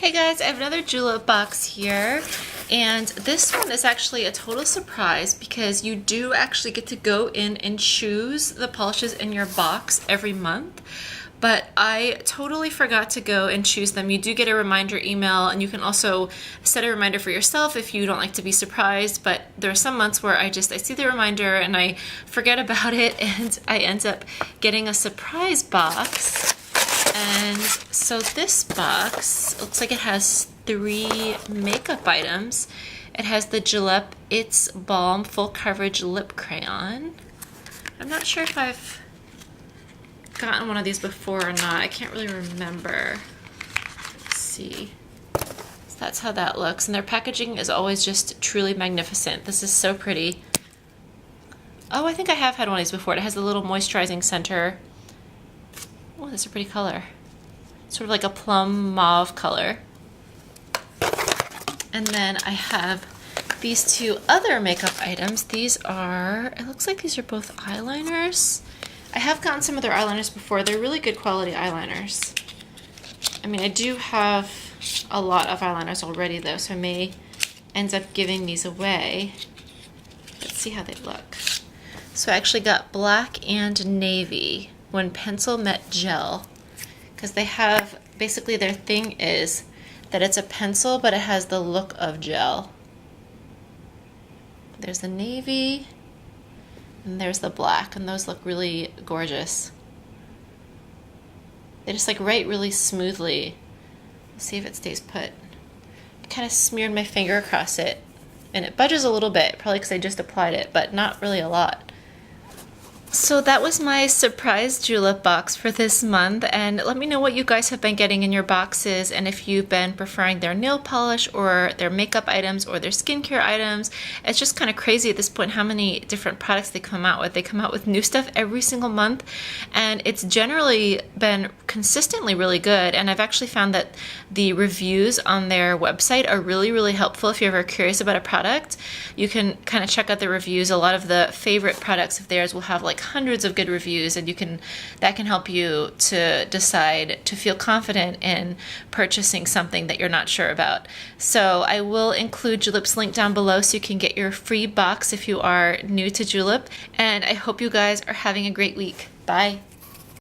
Hey guys, I have another Julep box here, and this one is actually a total surprise because you do actually get to go in and choose the polishes in your box every month, but I totally forgot to go and choose them. You do get a reminder email, and you can also set a reminder for yourself if you don't like to be surprised, but there are some months where I see the reminder and I forget about it, and I end up getting a surprise box. And so this box looks like it has 3 makeup items. It has the Julep It's Balm Full Coverage Lip Crayon. I'm not sure if I've gotten one of these before or not. I can't really remember. Let's see. So that's how that looks. And their packaging is always just truly magnificent. This is so pretty. Oh, I think I have had one of these before. It has a little moisturizing center. Oh, that's a pretty color. Sort of like a plum mauve color. And then I have these 2 other makeup items. These are, it looks like these are both eyeliners. I have gotten some of their eyeliners before. They're really good quality eyeliners. I mean, I do have a lot of eyeliners already though, so I may end up giving these away. Let's see how they look. So I actually got black and navy when pencil met gel, because they have, basically their thing is that it's a pencil but it has the look of gel. There's the navy and there's the black, and those look really gorgeous. They just like write really smoothly. Let's see if it stays put. I kind of smeared my finger across it and it budges a little bit, probably because I just applied it, but not really a lot. So that was my surprise Julep box for this month, and let me know what you guys have been getting in your boxes, and if you've been preferring their nail polish or their makeup items or their skincare items. It's just kind of crazy at this point how many different products they come out with. They come out with new stuff every single month, and it's generally been consistently really good, and I've actually found that the reviews on their website are really, really helpful. If you're ever curious about a product, you can kind of check out the reviews. A lot of the favorite products of theirs will have like hundreds of good reviews, and that can help you to decide to feel confident in purchasing something that you're not sure about. So I will include Julep's link down below so you can get your free box if you are new to Julep, and I hope you guys are having a great week. Bye.